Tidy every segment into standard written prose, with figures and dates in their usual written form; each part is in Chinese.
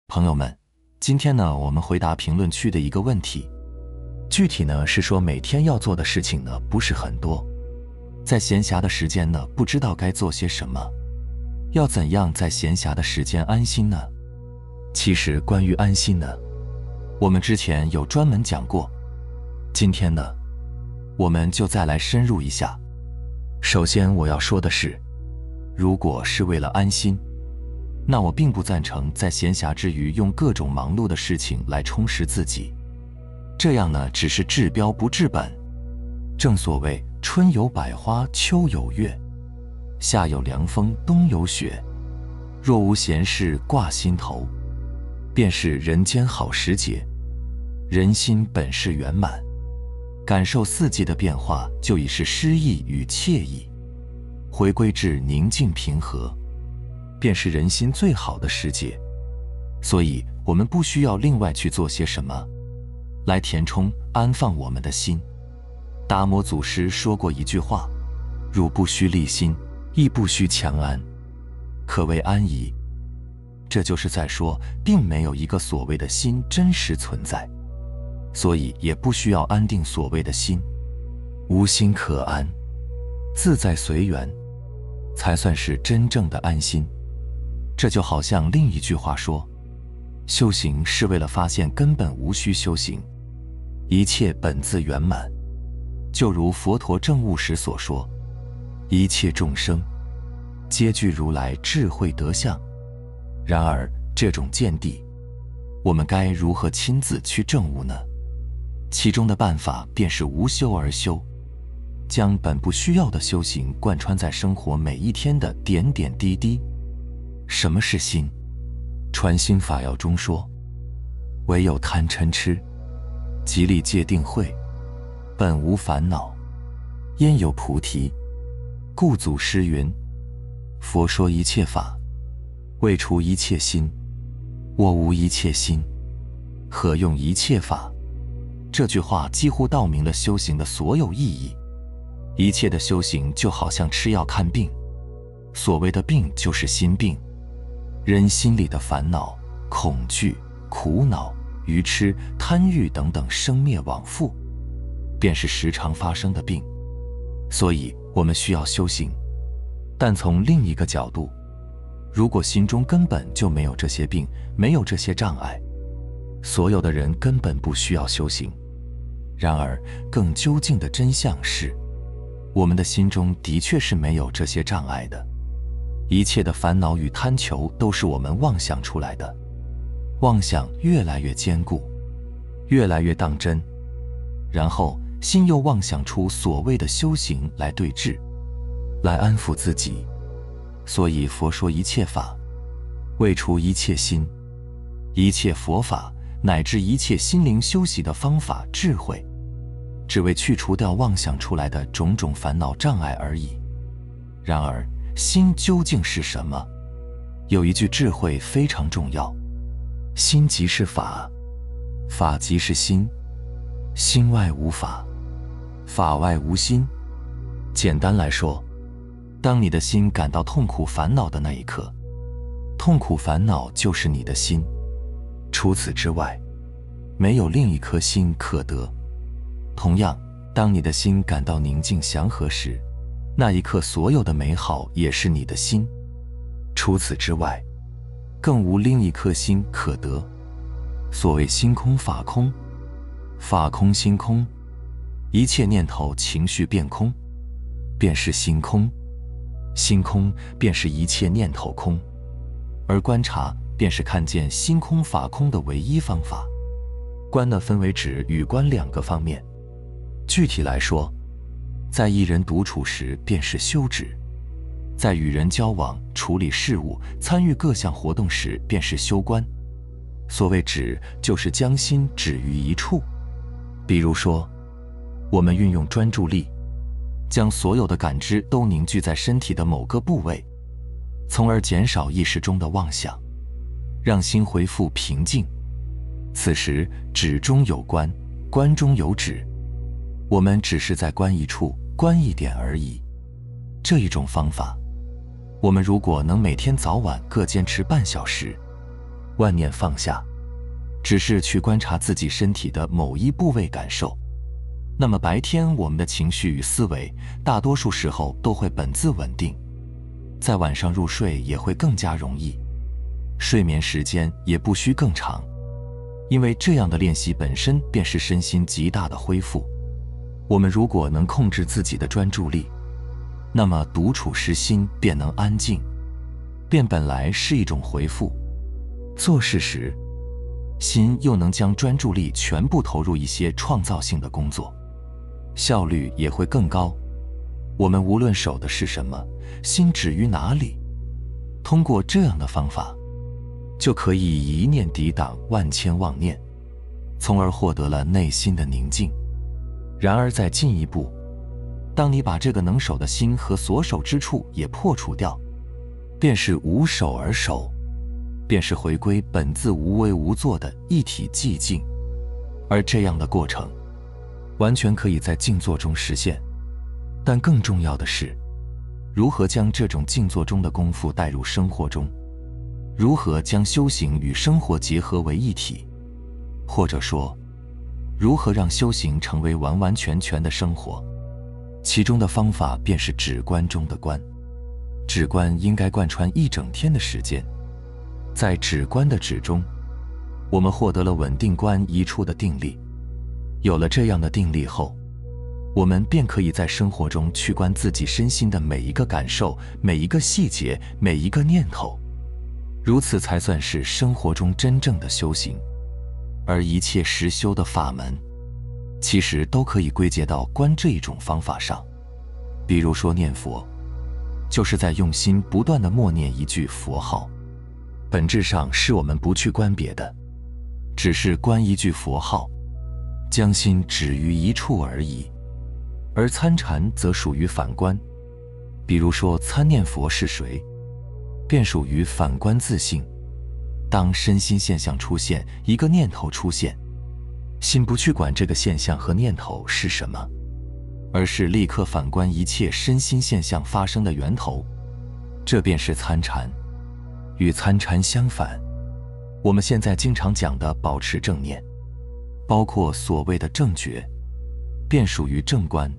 朋友们，今天呢，我们回答评论区的一个问题，具体呢是说每天要做的事情呢不是很多，在闲暇的时间呢不知道该做些什么，要怎样在闲暇的时间安心呢？其实关于安心呢，我们之前有专门讲过，今天呢，我们就再来深入一下。首先我要说的是，如果是为了安心，那我并不赞成在闲暇之余用各种忙碌的事情来充实自己，这样呢只是治标不治本。正所谓春有百花，秋有月，夏有凉风，冬有雪，若无闲事挂心头，便是人间好时节。人心本是圆满，感受四季的变化就已是诗意与惬意，回归至宁静平和，便是人心最好的时节。所以我们不需要另外去做些什么来填充安放我们的心。达摩祖师说过一句话，汝不须立心，亦不须强安，可谓安矣。这就是在说，并没有一个所谓的心真实存在，所以也不需要安定所谓的心。无心可安，自在随缘，才算是真正的安心。这就好像另一句话说，修行是为了发现根本无需修行，一切本自圆满。就如佛陀证悟时所说，一切众生皆具如来智慧德相。然而这种见地，我们该如何亲自去证悟呢？其中的办法便是无修而修，将本不需要的修行贯穿在生活每一天的点点滴滴。什么是心？传心法要中说，唯有贪嗔痴，即力戒定慧，本无烦恼，焉有菩提？故祖师云，佛说一切法，未除一切心。我无一切心，何用一切法？这句话几乎道明了修行的所有意义。一切的修行就好像吃药看病，所谓的病就是心病。人心里的烦恼、恐惧、苦恼、愚痴、贪欲等等生灭往复，便是时常发生的病。所以我们需要修行。但从另一个角度，如果心中根本就没有这些病，没有这些障碍，所有的人根本不需要修行。然而更究竟的真相是，我们的心中的确是没有这些障碍的。一切的烦恼与贪求都是我们妄想出来的，妄想越来越坚固，越来越当真，然后心又妄想出所谓的修行来对治，来安抚自己。所以佛说一切法，未除一切心。一切佛法乃至一切心灵修习的方法智慧，只为去除掉妄想出来的种种烦恼障碍而已。然而心究竟是什么？有一句智慧非常重要，心即是法，法即是心，心外无法，法外无心。简单来说，当你的心感到痛苦烦恼的那一刻，痛苦烦恼就是你的心，除此之外，没有另一颗心可得。同样，当你的心感到宁静祥和时，那一刻所有的美好也是你的心，除此之外，更无另一颗心可得。所谓心空法空，法空心空，一切念头情绪变空，便是心空。心空便是一切念头空，而观察便是看见心空法空的唯一方法。观呢分为止与观两个方面。具体来说，在一人独处时便是修止，在与人交往、处理事务、参与各项活动时便是修观。所谓止，就是将心止于一处。比如说，我们运用专注力，将所有的感知都凝聚在身体的某个部位，从而减少意识中的妄想，让心恢复平静。此时止中有观，观中有止，我们只是在观一处、观一点而已。这一种方法，我们如果能每天早晚各坚持半小时，万念放下，只是去观察自己身体的某一部位感受。那么白天我们的情绪与思维大多数时候都会本自稳定，在晚上入睡也会更加容易，睡眠时间也不需更长，因为这样的练习本身便是身心极大的恢复。我们如果能控制自己的专注力，那么独处时心便能安静，便本来是一种回复。做事时，心又能将专注力全部投入一些创造性的工作，效率也会更高。我们无论守的是什么，心止于哪里，通过这样的方法，就可以一念抵挡万千妄念，从而获得了内心的宁静。然而再进一步，当你把这个能守的心和所守之处也破除掉，便是无守而守，便是回归本自无为无作的一体寂静。而这样的过程完全可以在静坐中实现，但更重要的是如何将这种静坐中的功夫带入生活中，如何将修行与生活结合为一体，或者说如何让修行成为完完全全的生活。其中的方法便是止观中的观。止观应该贯穿一整天的时间。在止观的止中，我们获得了稳定观一处的定力。有了这样的定力后，我们便可以在生活中去观自己身心的每一个感受、每一个细节、每一个念头，如此才算是生活中真正的修行。而一切实修的法门，其实都可以归结到观这一种方法上。比如说念佛，就是在用心不断地默念一句佛号，本质上是我们不去观别的，只是观一句佛号，将心止于一处而已。而参禅则属于反观，比如说参念佛是谁，便属于反观自性。当身心现象出现，一个念头出现，心不去管这个现象和念头是什么，而是立刻反观一切身心现象发生的源头，这便是参禅。与参禅相反，我们现在经常讲的保持正念，包括所谓的正觉，便属于正观。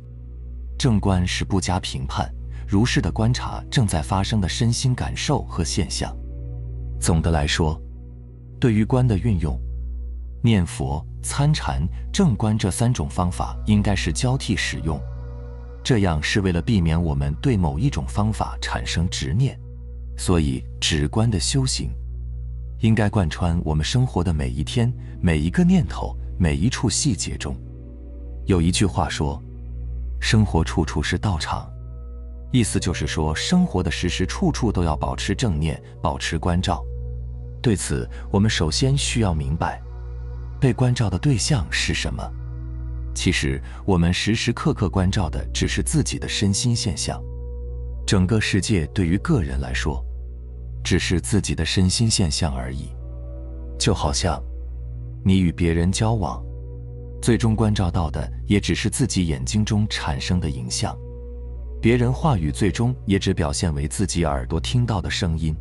正观是不加评判，如实的观察正在发生的身心感受和现象。总的来说，对于观的运用，念佛、参禅、正观这三种方法应该是交替使用，这样是为了避免我们对某一种方法产生执念。所以止观的修行应该贯穿我们生活的每一天、每一个念头、每一处细节中。有一句话说，生活处处是道场，意思就是说生活的时时处处都要保持正念，保持关照。对此，我们首先需要明白被关照的对象是什么。其实我们时时刻刻关照的只是自己的身心现象，整个世界对于个人来说只是自己的身心现象而已。就好像你与别人交往，最终关照到的也只是自己眼睛中产生的影像，别人话语最终也只表现为自己耳朵听到的声音，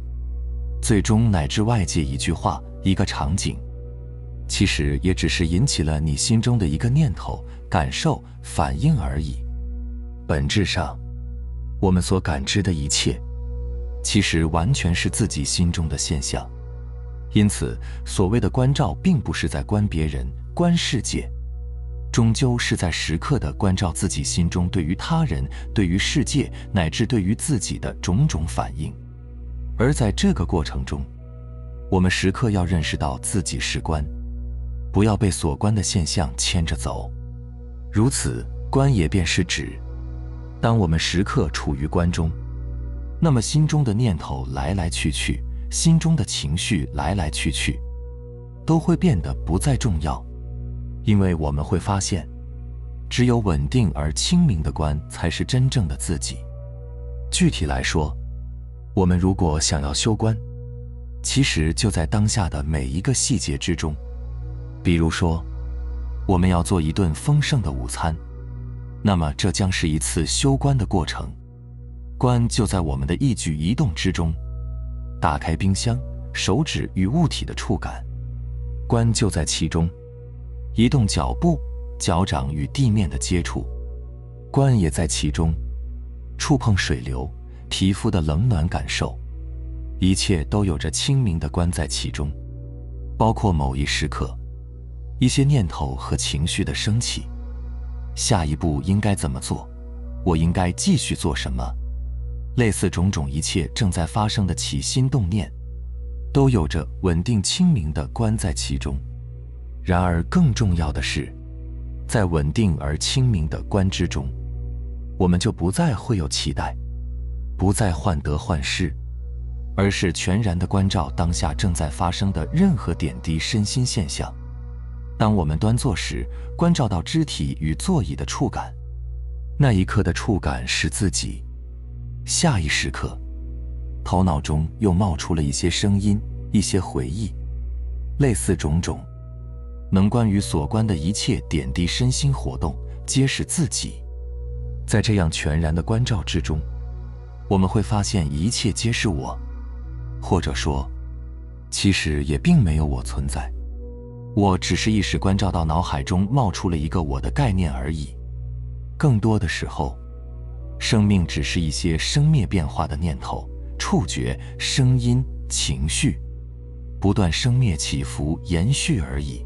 最终乃至外界一句话、一个场景，其实也只是引起了你心中的一个念头、感受、反应而已。本质上，我们所感知的一切，其实完全是自己心中的现象。因此，所谓的关照并不是在观别人、观世界，终究是在时刻地关照自己心中对于他人、对于世界乃至对于自己的种种反应。而在这个过程中，我们时刻要认识到自己是观，不要被所观的现象牵着走。如此，观也便是止。当我们时刻处于观中，那么心中的念头来来去去，心中的情绪来来去去，都会变得不再重要。因为我们会发现，只有稳定而清明的观才是真正的自己。具体来说，我们如果想要修观，其实就在当下的每一个细节之中。比如说，我们要做一顿丰盛的午餐，那么这将是一次修观的过程。观就在我们的一举一动之中。打开冰箱，手指与物体的触感，观就在其中；移动脚步、脚掌与地面的接触，观也在其中；触碰水流、皮肤的冷暖感受，一切都有着清明的观在其中，包括某一时刻，一些念头和情绪的升起。下一步应该怎么做？我应该继续做什么？类似种种一切正在发生的起心动念，都有着稳定清明的观在其中。然而更重要的是，在稳定而清明的观之中，我们就不再会有期待，不再患得患失，而是全然地关照当下正在发生的任何点滴身心现象。当我们端坐时，关照到肢体与座椅的触感，那一刻的触感是自己。下一时刻，头脑中又冒出了一些声音，一些回忆，类似种种，能关于所观的一切点滴身心活动，皆是自己。在这样全然的关照之中，我们会发现一切皆是我，或者说，其实也并没有我存在。我只是一时关照到脑海中冒出了一个我的概念而已。更多的时候，生命只是一些生灭变化的念头、触觉、声音、情绪，不断生灭起伏延续而已。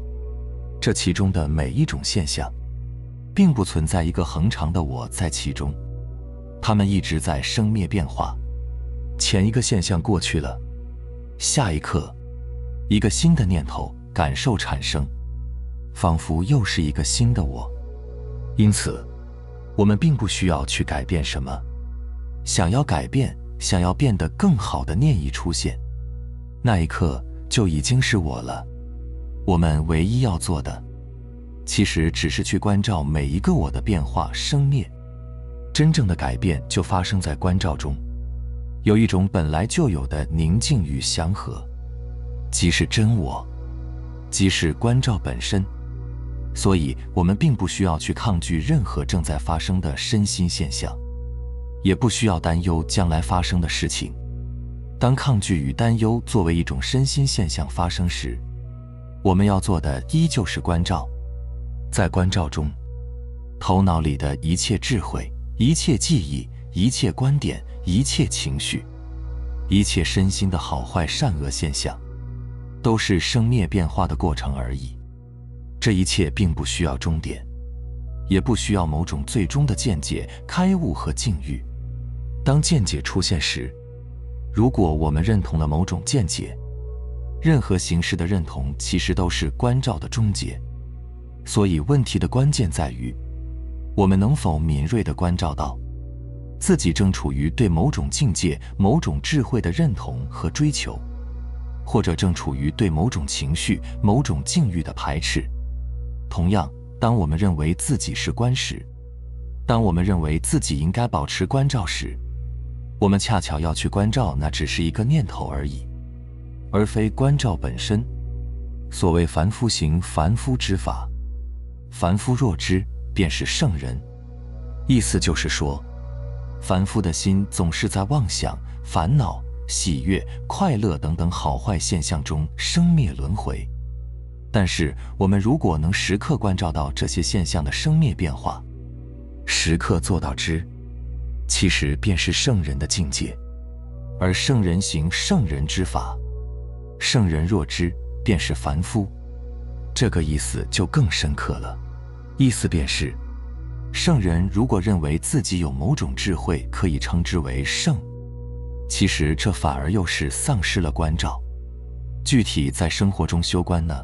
这其中的每一种现象，并不存在一个恒常的我在其中，它们一直在生灭变化。前一个现象过去了，下一刻，一个新的念头、感受产生，仿佛又是一个新的我。因此，我们并不需要去改变什么。想要改变、想要变得更好的念一出现，那一刻就已经是我了。我们唯一要做的，其实只是去关照每一个我的变化生灭。真正的改变就发生在关照中，有一种本来就有的宁静与祥和，即是真我，即是关照本身。所以我们并不需要去抗拒任何正在发生的身心现象，也不需要担忧将来发生的事情。当抗拒与担忧作为一种身心现象发生时，我们要做的依旧是关照。在关照中，头脑里的一切智慧、一切记忆、一切观点、一切情绪、一切身心的好坏善恶现象，都是生灭变化的过程而已。这一切并不需要终点，也不需要某种最终的见解、开悟和境遇。当见解出现时，如果我们认同了某种见解，任何形式的认同其实都是关照的终结。所以问题的关键在于，我们能否敏锐地关照到自己正处于对某种境界、某种智慧的认同和追求，或者正处于对某种情绪、某种境遇的排斥。同样，当我们认为自己是观时，当我们认为自己应该保持关照时，我们恰巧要去关照那只是一个念头而已，而非关照本身。所谓凡夫行凡夫之法，凡夫若知，便是圣人。意思就是说，凡夫的心总是在妄想、烦恼、喜悦、快乐等等好坏现象中生灭轮回。但是我们如果能时刻关照到这些现象的生灭变化，时刻做到知，其实便是圣人的境界。而圣人行圣人之法，圣人若知，便是凡夫。这个意思就更深刻了，意思便是，圣人如果认为自己有某种智慧可以称之为圣，其实这反而又是丧失了关照。具体在生活中修观呢，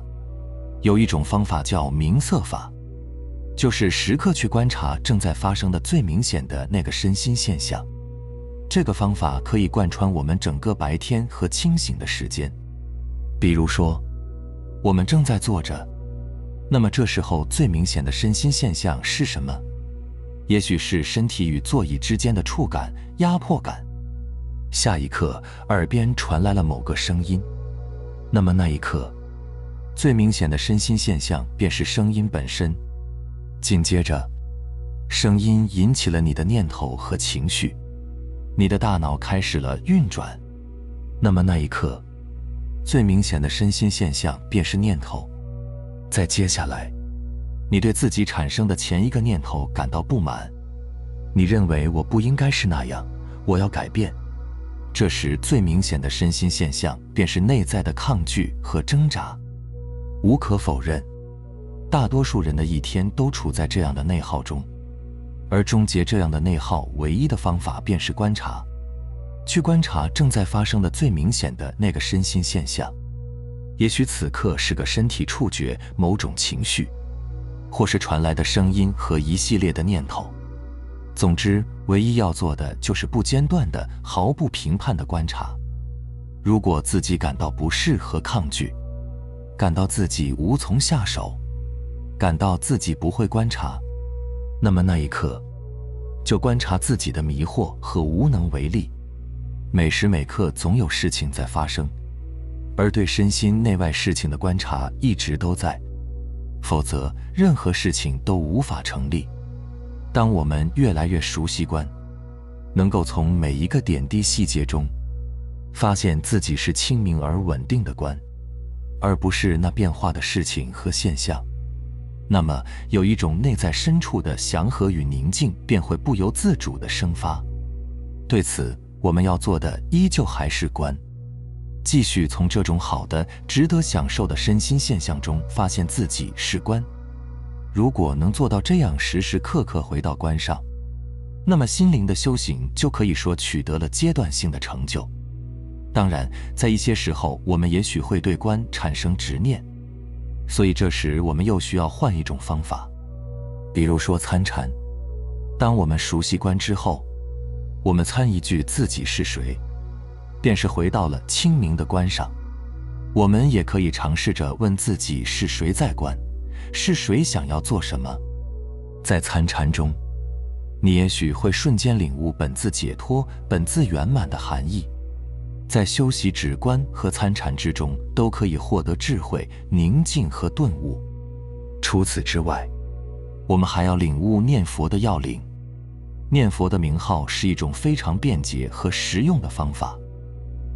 有一种方法叫明色法，就是时刻去观察正在发生的最明显的那个身心现象。这个方法可以贯穿我们整个白天和清醒的时间。比如说，我们正在坐着，那么这时候最明显的身心现象是什么？也许是身体与座椅之间的触感、压迫感。下一刻，耳边传来了某个声音，那么那一刻，最明显的身心现象便是声音本身。紧接着，声音引起了你的念头和情绪，你的大脑开始了运转。那么那一刻，最明显的身心现象便是念头。再接下来，你对自己产生的前一个念头感到不满，你认为我不应该是那样，我要改变。这时最明显的身心现象便是内在的抗拒和挣扎。无可否认，大多数人的一天都处在这样的内耗中，而终结这样的内耗唯一的方法便是观察，去观察正在发生的最明显的那个身心现象。也许此刻是个身体触觉某种情绪，或是传来的声音和一系列的念头。总之，唯一要做的就是不间断的、毫不评判的观察。如果自己感到不适和抗拒，感到自己无从下手，感到自己不会观察，那么那一刻，就观察自己的迷惑和无能为力。每时每刻总有事情在发生，而对身心内外事情的观察一直都在，否则任何事情都无法成立。当我们越来越熟悉观，能够从每一个点滴细节中发现自己是清明而稳定的观，而不是那变化的事情和现象，那么有一种内在深处的祥和与宁静便会不由自主地生发。对此，我们要做的依旧还是观，继续从这种好的、值得享受的身心现象中发现自己是观。如果能做到这样，时时刻刻回到观上，那么心灵的修行就可以说取得了阶段性的成就。当然，在一些时候，我们也许会对观产生执念，所以这时我们又需要换一种方法，比如说参禅。当我们熟悉观之后，我们参一句自己是谁，便是回到了清明的观上。我们也可以尝试着问自己是谁在观，是谁想要做什么。在参禅中，你也许会瞬间领悟本自解脱、本自圆满的含义。在修习止观和参禅之中，都可以获得智慧、宁静和顿悟。除此之外，我们还要领悟念佛的要领。念佛的名号是一种非常便捷和实用的方法，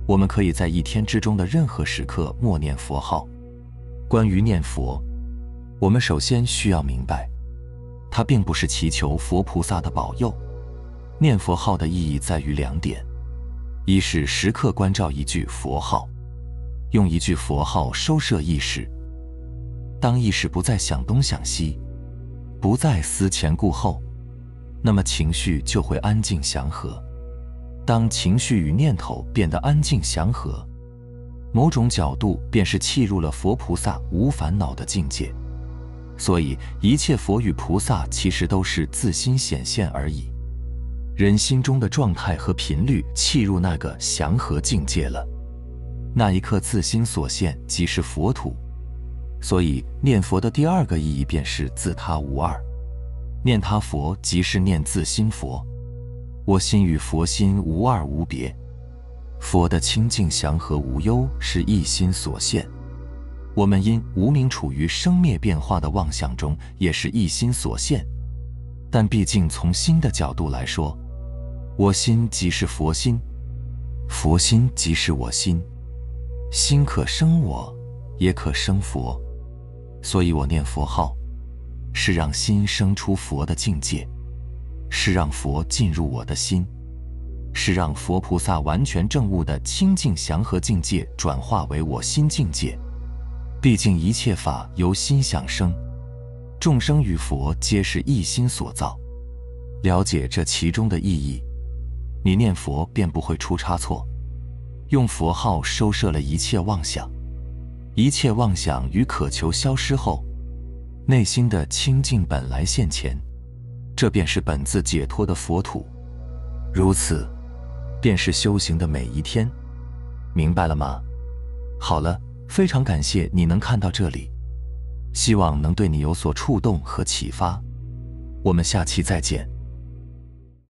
我们可以在一天之中的任何时刻默念佛号。关于念佛，我们首先需要明白，它并不是祈求佛菩萨的保佑。念佛号的意义在于两点：一是时刻关照一句佛号，用一句佛号收摄意识。当意识不再想东想西，不再思前顾后，那么情绪就会安静祥和。当情绪与念头变得安静祥和，某种角度便是契入了佛菩萨无烦恼的境界。所以一切佛与菩萨其实都是自心显现而已。人心中的状态和频率契入那个祥和境界了，那一刻自心所现即是佛土。所以念佛的第二个意义便是自他无二。念他佛即是念自心佛，我心与佛心无二无别。佛的清净祥和无忧是一心所现，我们因无明处于生灭变化的妄想中，也是一心所现。但毕竟从心的角度来说，我心即是佛心，佛心即是我心，心可生我，也可生佛。所以我念佛号，是让心生出佛的境界，是让佛进入我的心，是让佛菩萨完全证悟的清净祥和境界转化为我心境界。毕竟一切法由心想生，众生与佛皆是一心所造。了解这其中的意义，你念佛便不会出差错。用佛号收摄了一切妄想，一切妄想与渴求消失后，内心的清净本来现前，这便是本自解脱的佛土。如此，便是修行的每一天。明白了吗？好了，非常感谢你能看到这里，希望能对你有所触动和启发。我们下期再见。